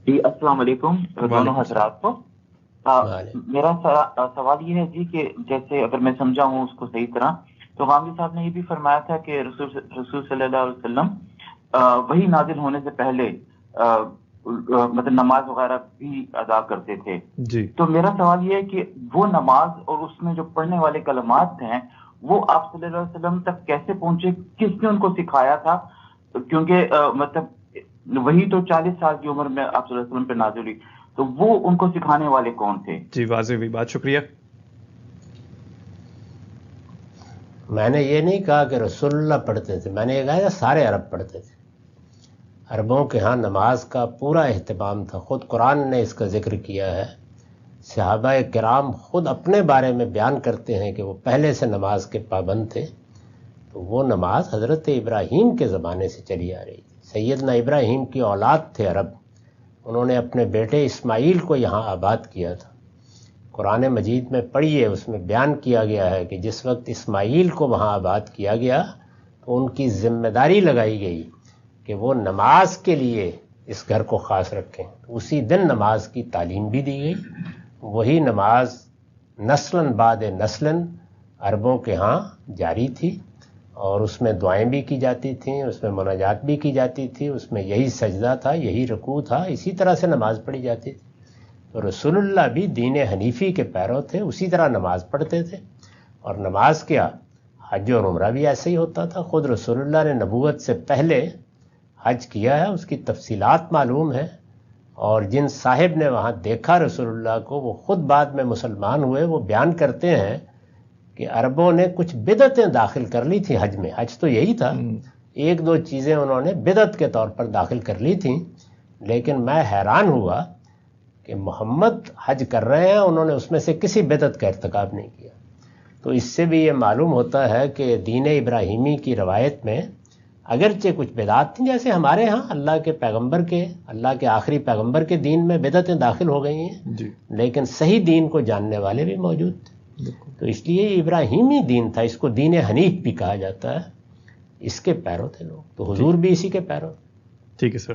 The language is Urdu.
جی السلام علیکم دونوں حضرات کو۔ میرا سوال یہ ہے جی کہ جیسے اگر میں سمجھا ہوں اس کو صحیح طرح، تو غامدی صاحب نے یہ بھی فرمایا تھا کہ رسول صلی اللہ علیہ وسلم وہی نازل ہونے سے پہلے مطلب نماز وغیرہ بھی ادا کرتے تھے جی۔ تو میرا سوال یہ ہے کہ وہ نماز اور اس میں جو پڑھنے والے کلمات ہیں وہ آپ صلی اللہ علیہ وسلم تک کیسے پہنچے، کس نے ان کو سکھایا تھا؟ کیونکہ مطلب وہی تو 40 سال کی عمر میں آپ صلی اللہ علیہ وسلم پہ نازل ہوئی، تو وہ ان کو سکھانے والے کون تھے؟ جی واضح ہوئی بات، شکریہ۔ میں نے یہ نہیں کہا کہ رسول اللہ پڑھتے تھے، میں نے یہ کہا تھا سارے عرب پڑھتے تھے۔ عربوں کے ہاں نماز کا پورا اہتمام تھا، خود قرآن نے اس کا ذکر کیا ہے۔ صحابہ کرام خود اپنے بارے میں بیان کرتے ہیں کہ وہ پہلے سے نماز کے پابند تھے، تو وہ نماز حضرت ابراہیم کے زمانے سے چلی آ رہی تھی۔ سیدنا ابراہیم کی اولاد تھے عرب، انہوں نے اپنے بیٹے اسماعیل کو یہاں آباد کیا تھا۔ قرآن مجید میں پڑھیے، اس میں بیان کیا گیا ہے کہ جس وقت اسماعیل کو وہاں آباد کیا گیا تو ان کی ذمہ داری لگائی گئی کہ وہ نماز کے لیے اس گھر کو خاص رکھیں۔ اسی دن نماز کی تعلیم بھی دی گئی، وہی نماز نسلاً بعد نسلاً عربوں کے ہاں جاری تھی، اور اس میں دعائیں بھی کی جاتی تھیں، اس میں مناجات بھی کی جاتی تھی، اس میں یہی سجدہ تھا، یہی رکوع تھا، اسی طرح سے نماز پڑھی جاتی تھی۔ تو رسول اللہ بھی دین حنیفی کے پیرو تھے، اسی طرح نماز پڑھتے تھے۔ اور نماز کیا، حج اور عمرہ بھی ایسے ہی ہوتا تھا۔ خود رسول اللہ نے نبوت سے پہلے حج کیا ہے، اس کی تفصیلات معلوم ہیں، اور جن صاحب نے وہاں دیکھا رسول اللہ کو، وہ خود بعد میں مسلمان ہوئے، وہ بیان کرتے ہیں کہ عربوں نے کچھ بدعتیں داخل کر لی تھیں حج میں۔ حج تو یہی تھا، ایک دو چیزیں انہوں نے بدعت کے طور پر داخل کر لی تھیں، لیکن میں حیران ہوا کہ محمد حج کر رہے ہیں، انہوں نے اس میں سے کسی بدعت کا ارتکاب نہیں کیا۔ تو اس سے بھی یہ معلوم ہوتا ہے کہ دین ابراہیمی کی روایت میں اگرچہ کچھ بدعات تھیں، جیسے ہمارے ہاں اللہ کے آخری پیغمبر کے دین میں بدعتیں داخل ہو گئی ہیں جی، لیکن صحیح دین کو جاننے والے بھی موجود تھے۔ تو اس لیے یہ ابراہیمی دین تھا، اس کو دین حنیف بھی کہا جاتا ہے، اس کے پیرو تھے لوگ، تو حضور بھی اسی کے پیرو۔ ٹھیک ہے سر۔